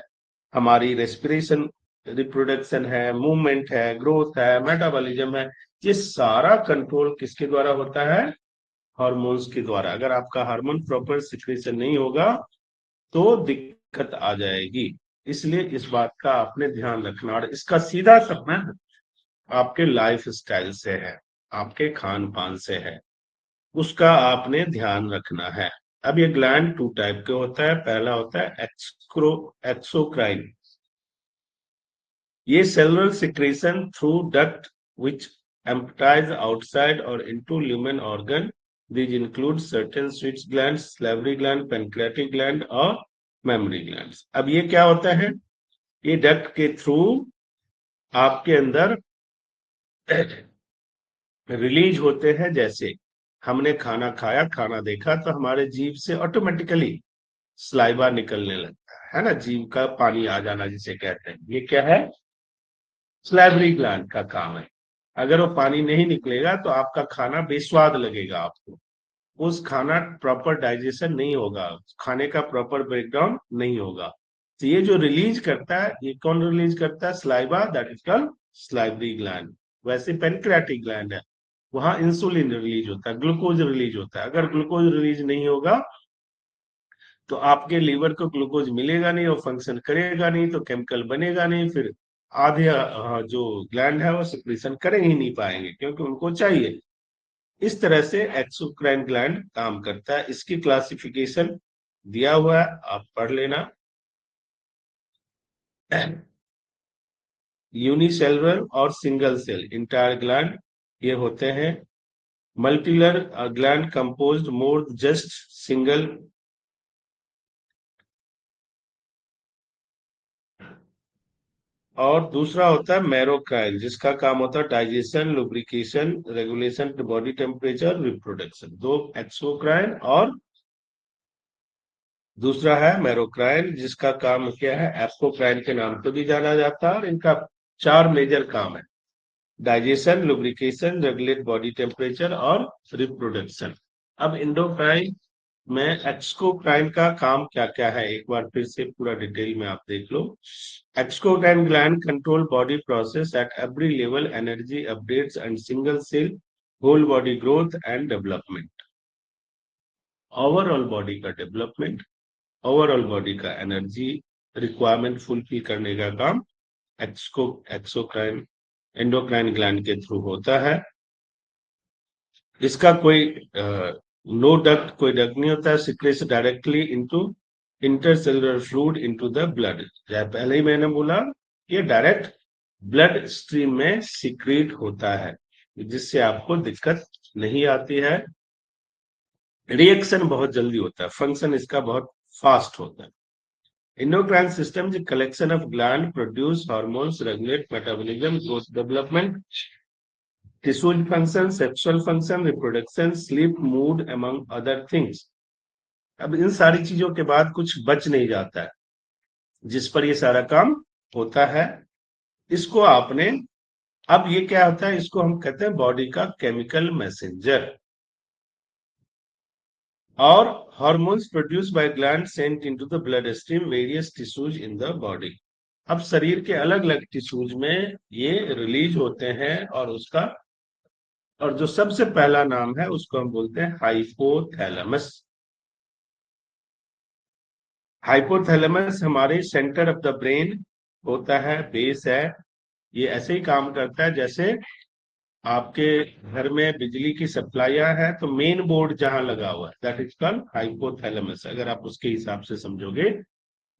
हमारी रेस्पिरेशन, रिप्रोडक्शन है, मूवमेंट है, ग्रोथ है, मेटाबॉलिज्म है, ये सारा कंट्रोल किसके द्वारा होता है? हार्मोन्स के द्वारा। अगर आपका हार्मोन प्रॉपर सिक्रेशन नहीं होगा तो दिक्कत आ जाएगी। इसलिए इस बात का आपने ध्यान रखना, और इसका सीधा संबंध आपके लाइफ स्टाइल से है, आपके खान पान से है, उसका आपने ध्यान रखना है। अब ये ग्लैंड 2 टाइप के होता है। पहला होता है एक्सोक्राइन, ये cellular secretion through duct which emptize outside or into lumen organ. These include certain Swiss glands, salivary gland, pancreatic gland और mammary glands. अब ये क्या होता है? ये डक्ट के थ्रू आपके अंदर रिलीज होते हैं। जैसे हमने खाना खाया, खाना देखा, तो हमारे जीभ से ऑटोमेटिकली सलाइवा निकलने लगता है ना, जीभ का पानी आ जाना जिसे कहते हैं। ये क्या है? सलाइवरी ग्लैंड का काम है। अगर वो पानी नहीं निकलेगा तो आपका खाना बेस्वाद लगेगा आपको, उस खाना प्रॉपर डाइजेशन नहीं होगा, खाने का प्रॉपर ब्रेकडाउन नहीं होगा। तो ये जो रिलीज करता है, ये कौन रिलीज करता है? Saliva, that is called salivary gland. वैसे पेनक्रियाटिक ग्लैंड है, वहां इंसुलिन रिलीज होता है, ग्लूकोज रिलीज होता है। अगर ग्लूकोज रिलीज नहीं होगा तो आपके लीवर को ग्लूकोज मिलेगा नहीं, वो फंक्शन करेगा नहीं, तो केमिकल बनेगा नहीं, फिर आधे जो ग्लैंड है वो सिक्रीशन कर ही नहीं पाएंगे, क्योंकि उनको चाहिए। इस तरह से एक्सोक्राइन ग्लैंड काम करता है। इसकी क्लासिफिकेशन दिया हुआ है, आप पढ़ लेना। यूनिसेलुलर और सिंगल सेल इंटायर ग्लैंड ये होते हैं। Multilayer gland composed more just single. और दूसरा होता है मैरोक्राइन, जिसका काम होता है digestion, lubrication, regulation body temperature, reproduction. 2 exocrine और दूसरा है मैरोक्राइन, जिसका काम क्या है? एपोक्राइन के नाम से भी जाना जाता है। और इनका 4 मेजर काम है: digestion, lubrication, regulate body temperature और रिप्रोडक्शन। अब एंडोक्राइन में एक्सोक्राइन का काम क्या क्या है, एक बार फिर से पूरा डिटेल में आप देख लो। Exocrine gland control body process at every level, energy updates and single cell whole body growth and development. Overall body का डेवलपमेंट, ओवरऑल बॉडी का एनर्जी रिक्वायरमेंट फुलफिल करने का काम एक्सोक्राइन एंडोक्राइन ग्लैंड के थ्रू होता है। इसका कोई नो डक्ट, कोई डक्ट नहीं होता है। Secretes directly into intercellular fluid into the blood. जैसे पहले ही मैंने बोला, ये डायरेक्ट ब्लड स्ट्रीम में सिक्रेट होता है, जिससे आपको दिक्कत नहीं आती है। रिएक्शन बहुत जल्दी होता है, फंक्शन इसका बहुत फास्ट होता है। Endocrine system is a collection of gland produce hormones, regulate metabolism, growth development, tissue function, sexual function, reproduction, sleep, mood, among other things. अब इन सारी चीजों के बाद कुछ बच नहीं जाता है जिस पर ये सारा काम होता है। इसको आपने, अब ये क्या होता है, इसको हम कहते हैं बॉडी का केमिकल मैसेंजर। और hormones produced by gland sent into the bloodstream various tissues in the body. अब शरीर के अलग अलग टिश्यूज में ये रिलीज होते हैं, और जो सबसे पहला नाम है उसको हम बोलते हैं हाइपोथैलेमस। हाइपोथैलेमस हमारे सेंटर ऑफ द ब्रेन होता है, बेस है। ये ऐसे ही काम करता है जैसे आपके घर में बिजली की सप्लाईयां है, तो मेन बोर्ड जहां लगा हुआ है दैट इज कॉल्ड हाइपोथैलेमस। अगर आप उसके हिसाब से समझोगे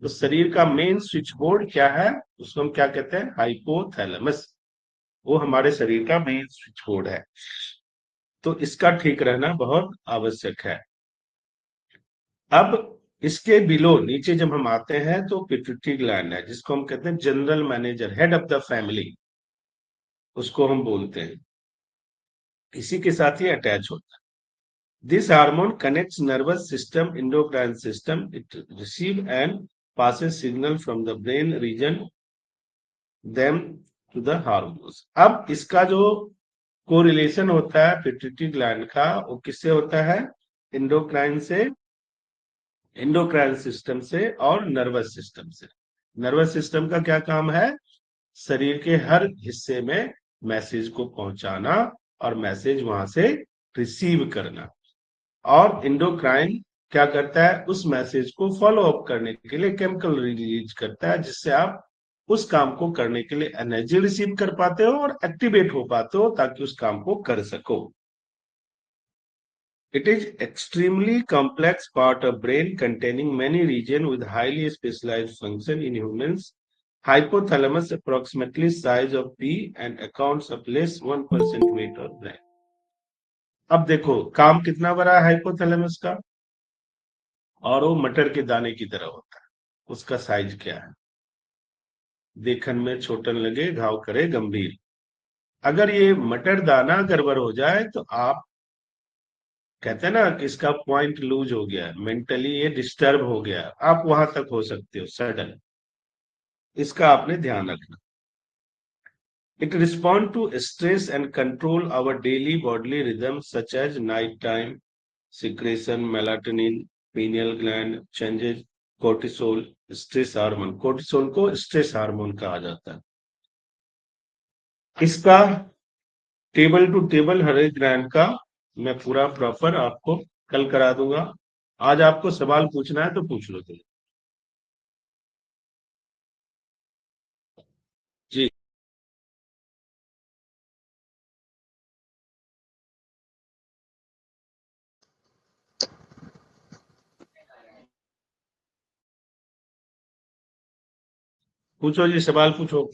तो शरीर का मेन स्विच बोर्ड क्या है, उसको हम क्या कहते हैं? हाइपोथैलेमस। वो हमारे शरीर का मेन स्विच बोर्ड है, तो इसका ठीक रहना बहुत आवश्यक है। अब इसके बिलो नीचे जब हम आते हैं तो पिट्यूटरी ग्लैंड है, जिसको हम कहते हैं general manager, head of the family, उसको हम बोलते हैं। इसी के साथ ही अटैच होता है। This hormone connects nervous system, endocrine system. It receives and passes signal from the brain region, then to the hormones. अब इसका जो कोरिलेशन होता है पिट्यूटरी ग्लैंड का, वो किससे होता है? एंडोक्राइन से, एंडोक्राइन सिस्टम से और नर्वस सिस्टम से। नर्वस सिस्टम का क्या काम है? शरीर के हर हिस्से में मैसेज को पहुंचाना और मैसेज वहां से रिसीव करना। और एंडोक्राइन क्या करता है? उस मैसेज को फॉलो अप करने के लिए केमिकल रिलीज करता है, जिससे आप उस काम को करने के लिए एनर्जी रिसीव कर पाते हो और एक्टिवेट हो पाते हो, ताकि उस काम को कर सको। It is extremely complex part of brain containing many regions with highly specialized function in humans. Hypothalamus approximately size of pea and accounts of less 1% weight of brain. अब देखो काम कितना बड़ा है हाइपोथैलेमस का, और वो मटर के दाने की तरह होता है। उसका साइज क्या है? देखन में छोटन लगे, घाव करे गंभीर। अगर ये मटर दाना गड़बड़ हो जाए तो आप कहते हैं ना कि इसका पॉइंट लूज हो गया, मेंटली ये डिस्टर्ब हो गया, आप वहां तक हो सकते हो सडन। इसका आपने ध्यान रखना। It respond to stress and control our daily bodily rhythm such as night time secretion, melatonin, pineal gland changes, cortisol, stress hormone. Cortisol को स्ट्रेस हार्मोन कहा जाता है। इसका टेबल टू टेबल हर एक ग्लैंड का मैं पूरा प्रॉपर आपको कल करा दूंगा। आज आपको सवाल पूछना है तो पूछ लो तुम। जी पूछो जी, सवाल पूछो।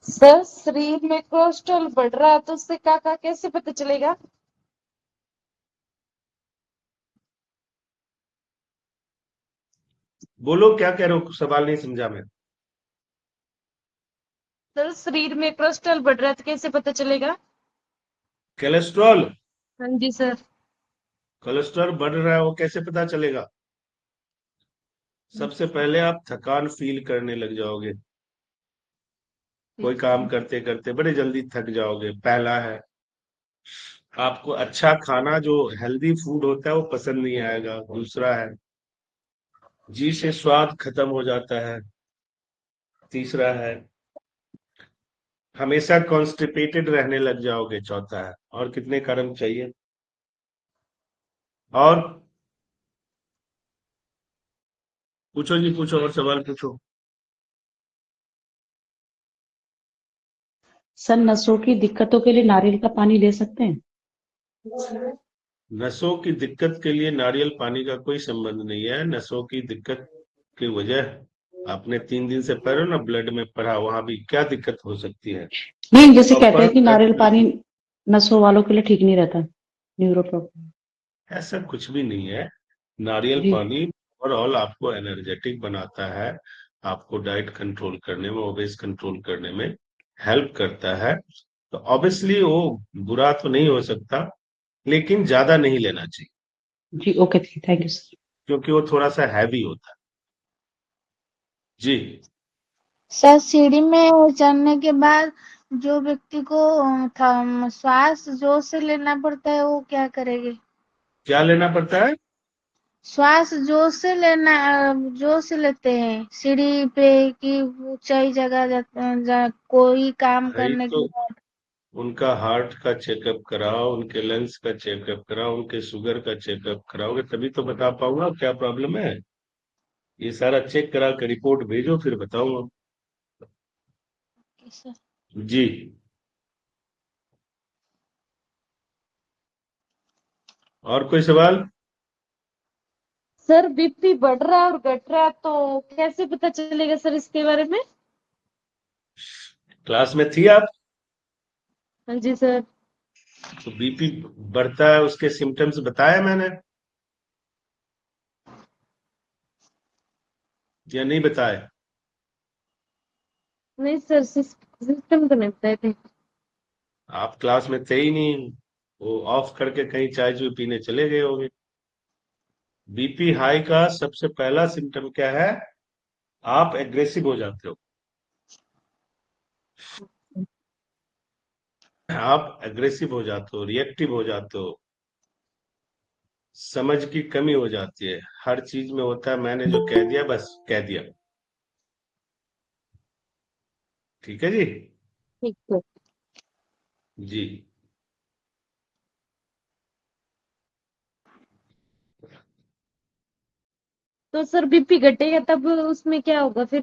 सर शरीर में कोलेस्ट्रॉल बढ़ रहा है तो उससे का कैसे पता चलेगा? बोलो क्या कह रहे हो, सवाल नहीं समझा मैं। सर शरीर में कोलेस्ट्रॉल बढ़ रहा है तो कैसे पता चलेगा? कोलेस्ट्रॉल, हाँ जी सर। कोलेस्ट्रॉल बढ़ रहा है वो कैसे पता चलेगा? सबसे पहले आप थकान फील करने लग जाओगे, कोई काम करते करते बड़े जल्दी थक जाओगे, पहला है। आपको अच्छा खाना जो हेल्दी फूड होता है वो पसंद नहीं आएगा, दूसरा है। जी से स्वाद खत्म हो जाता है, तीसरा है। हमेशा कॉन्स्टिपेटेड रहने लग जाओगे, चौथा है। और कितने कारण चाहिए? और पूछो जी, पूछो और सवाल पूछो। सर नसों की दिक्कतों के लिए नारियल का पानी ले सकते हैं? नसों की दिक्कत के लिए नारियल पानी का कोई संबंध नहीं है। नसों की दिक्कत की वजह आपने 3 दिन से पढ़ो ना, ब्लड में पढ़ा, वहां भी क्या दिक्कत हो सकती है? नहीं, जैसे कहते हैं कि प्रॉपर नारियल पानी नसों वालों के लिए ठीक नहीं रहता, न्यूरो प्रॉब्लम। ऐसा कुछ भी नहीं है। नारियल जी पानी ओवरऑल आपको एनर्जेटिक बनाता है, आपको डाइट कंट्रोल करने में, ओबेस कंट्रोल करने में हेल्प करता है। तो ऑब्वियसली वो बुरा तो नहीं हो सकता, लेकिन ज्यादा नहीं लेना चाहिए, जी ओके, थैंक यू सर। क्योंकि वो थोड़ा सा हैवी होता है। जी सर सीढ़ी में चढ़ने के बाद जो व्यक्ति को श्वास जोर से लेना पड़ता है वो क्या करेंगे? क्या लेना पड़ता है? श्वास जोर से जोर से लेते हैं सीढ़ी पे कि ऊंचाई जगह कोई काम भाई करने तो के बाद। उनका हार्ट का चेकअप कराओ, उनके लंग्स का चेकअप कराओ, उनके शुगर का चेकअप कराओगे तभी तो बता पाऊंगा क्या प्रॉब्लम है। ये सारा चेक करा के रिपोर्ट भेजो, फिर बताऊंगा। सर जी और कोई सवाल? सर बीपी बढ़ रहा है और घट रहा है तो कैसे पता चलेगा सर इसके बारे में? क्लास में थी आप? हाँ जी सर। तो बीपी बढ़ता है, उसके सिम्टम्स बताया मैंने या नहीं बताया? नहीं सर, सिस्टम तो नहीं बताए थे। आप क्लास में थे ही नहीं, वो ऑफ करके कहीं चाय चूय पीने चले गए होंगे। बीपी हाई का सबसे पहला सिम्टम क्या है? आप एग्रेसिव हो जाते हो। आप एग्रेसिव हो जाते हो, रिएक्टिव हो जाते हो, समझ की कमी हो जाती है। हर चीज में होता है मैंने जो कह दिया बस कह दिया। ठीक है जी। ठीक है। जी। तो सर बीपी घटेगा तब उसमें क्या होगा फिर?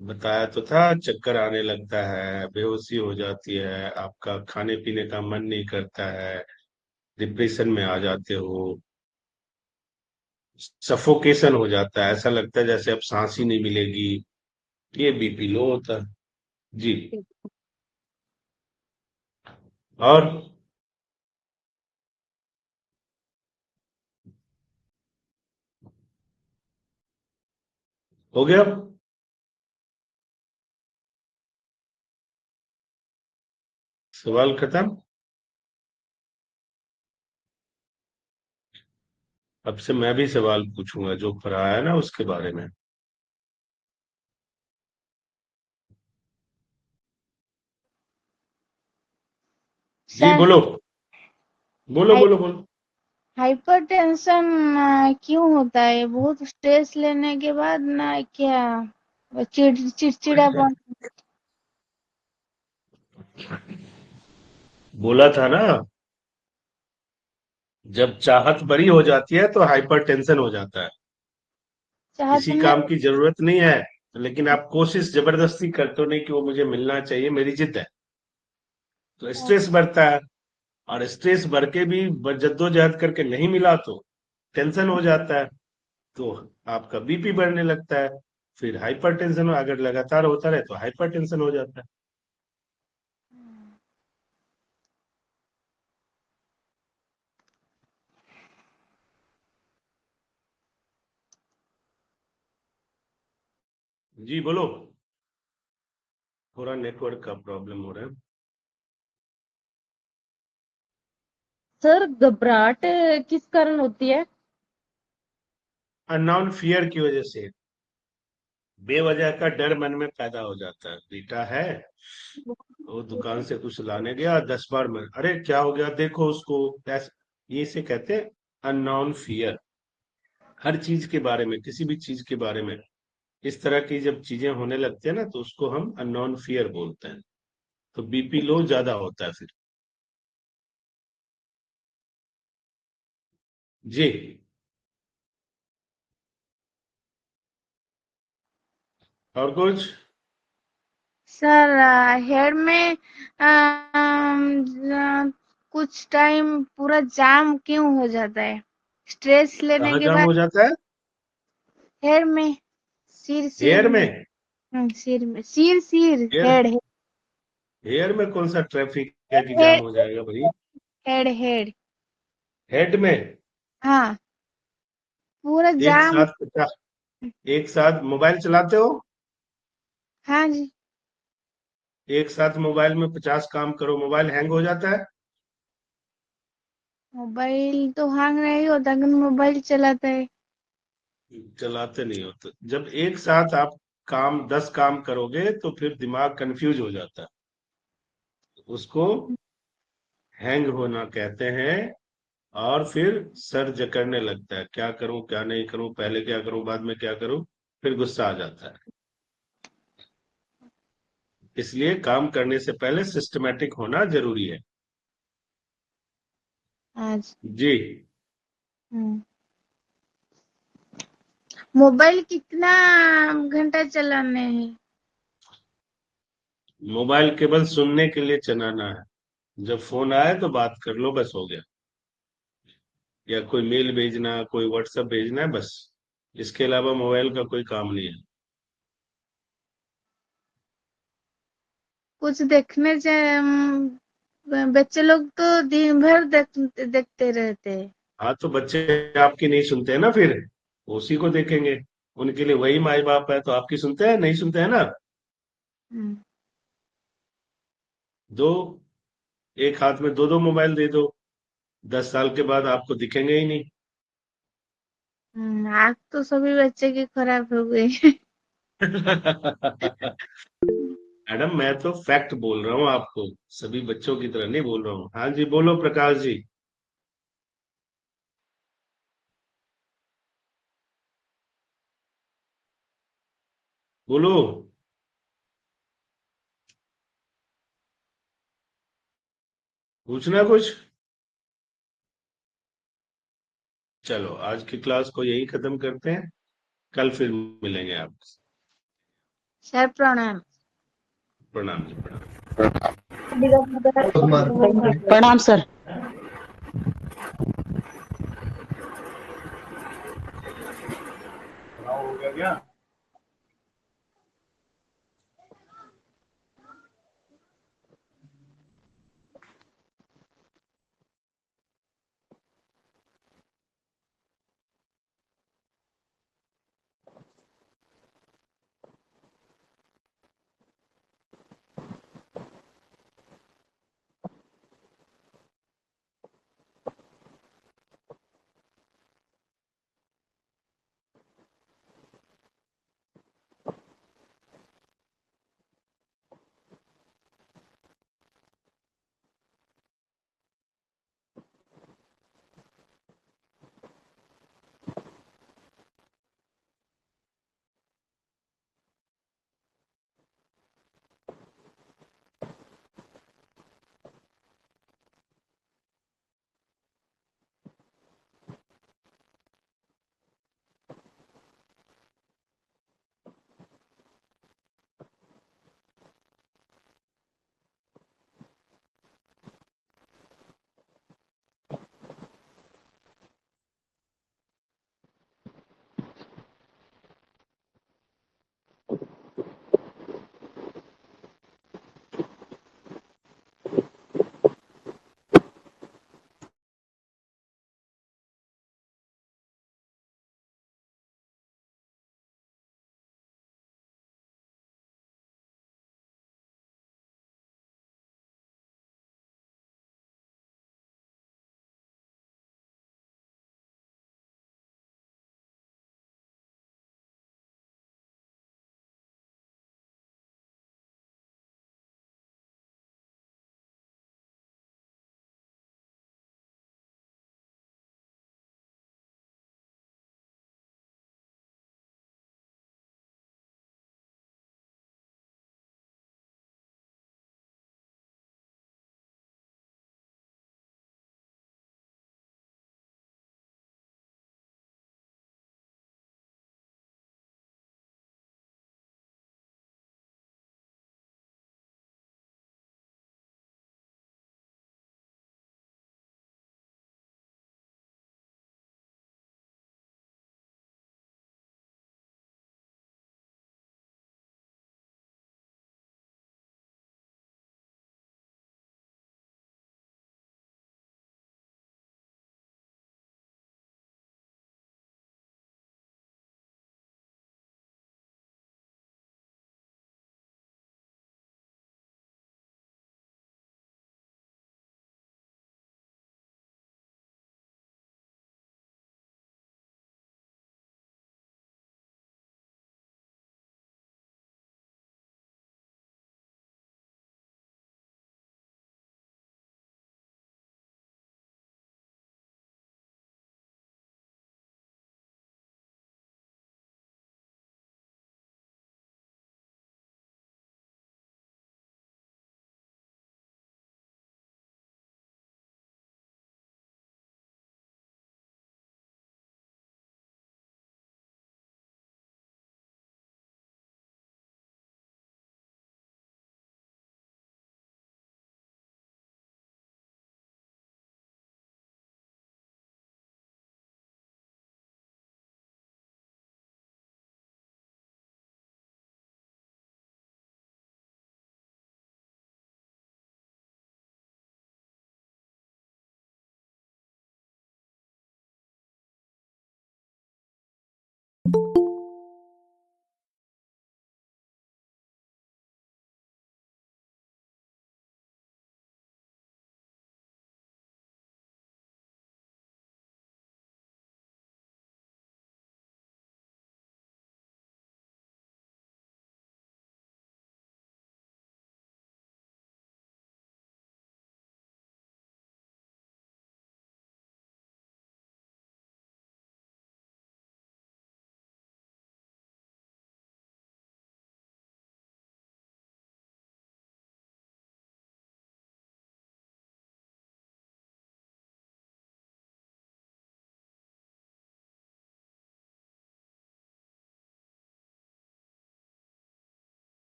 बताया तो था, चक्कर आने लगता है, बेहोशी हो जाती है, आपका खाने पीने का मन नहीं करता है, डिप्रेशन में आ जाते हो, सफोकेशन हो जाता है, ऐसा लगता है जैसे अब सांस ही नहीं मिलेगी। ये बीपी लो होता है। जी। और हो गया। सवाल खत्म। अब से मैं भी सवाल पूछूंगा जो पढ़ाया है ना उसके बारे में। जी सर, बोलो, बोलो बोलो बोलो। हाइपरटेंशन क्यों होता है? बहुत स्ट्रेस लेने के बाद ना क्या चिड़चिड़ापन? बोला था ना, जब चाहत बड़ी हो जाती है तो हाइपर टेंशन हो जाता है। चाहत किसी में काम की जरूरत नहीं है, लेकिन आप कोशिश जबरदस्ती करते हो, नहीं कि वो मुझे मिलना चाहिए, मेरी जिद है, तो स्ट्रेस बढ़ता है। और स्ट्रेस बढ़ के भी जद्दोजहद करके नहीं मिला तो टेंशन हो जाता है, तो आपका बीपी बढ़ने लगता है। फिर हाइपर टेंशन अगर लगातार होता रहे तो हाइपर टेंशन हो जाता है। जी बोलो। थोड़ा नेटवर्क का प्रॉब्लम हो रहा है। सर घबराहट किस कारण होती है? अननोन फियर की वजह से, बेवजह का डर मन में पैदा हो जाता है। बेटा है, वो दुकान से कुछ लाने गया, 10 बार में अरे क्या हो गया देखो उसको, ये से कहते हैं अननोन फियर। हर चीज के बारे में, किसी भी चीज के बारे में इस तरह की जब चीजें होने लगती है ना तो उसको हम अननोन फियर बोलते हैं। तो बीपी लो ज्यादा होता है फिर। जी। और कुछ? सर, हेयर में कुछ टाइम पूरा जाम क्यों हो जाता है? स्ट्रेस लेने कहाँ के जाम बाद हो जाता है? हेयर में, सिर सिर हेयर में। में? सिर में, सिर हेयर, हेड हेयर में कौन सा ट्रैफिक है कि जाम हेड हो जाएगा भाई? हेड। हेड में? हाँ, पूरा एक जाम। साथ 50, एक साथ मोबाइल चलाते हो? हाँ जी। एक साथ मोबाइल में 50 काम करो, मोबाइल हैंग हो जाता है? मोबाइल तो हैंग नहीं होता, लेकिन मोबाइल चलाता है। चलाते नहीं होते। जब एक साथ आप 10 काम करोगे तो फिर दिमाग कंफ्यूज हो जाता है, उसको हैंग होना कहते हैं। और फिर सर जकड़ने लगता है, क्या करूं क्या नहीं करूं, पहले क्या करूं बाद में क्या करूं, फिर गुस्सा आ जाता है। इसलिए काम करने से पहले सिस्टमेटिक होना जरूरी है। आज जी। मोबाइल कितना घंटा चलाने हैं? मोबाइल केवल सुनने के लिए चलाना है, जब फोन आए तो बात कर लो, बस हो गया। या कोई मेल भेजना, कोई व्हाट्सएप भेजना है, बस। इसके अलावा मोबाइल का कोई काम नहीं है। कुछ देखने से बच्चे लोग तो दिन भर देखते रहते हैं। हाँ तो बच्चे आपकी नहीं सुनते हैं ना, फिर उसी को देखेंगे। उनके लिए वही माई बाप है, तो आपकी सुनते हैं नहीं सुनते हैं ना? हम्म, दो, एक हाथ में दो दो मोबाइल दे दो, 10 साल के बाद आपको दिखेंगे ही नहीं। आँख तो सभी बच्चे के खराब हो गए। मैडम मैं तो फैक्ट बोल रहा हूँ आपको, सभी बच्चों की तरह नहीं बोल रहा हूँ। हाँ जी बोलो प्रकाश जी। बोलो। पूछना कुछ? चलो आज की क्लास को यही खत्म करते हैं, कल फिर मिलेंगे आप। सर प्रणाम। प्रणाम जी प्रणाम। प्रणाम सर। हो गया क्या?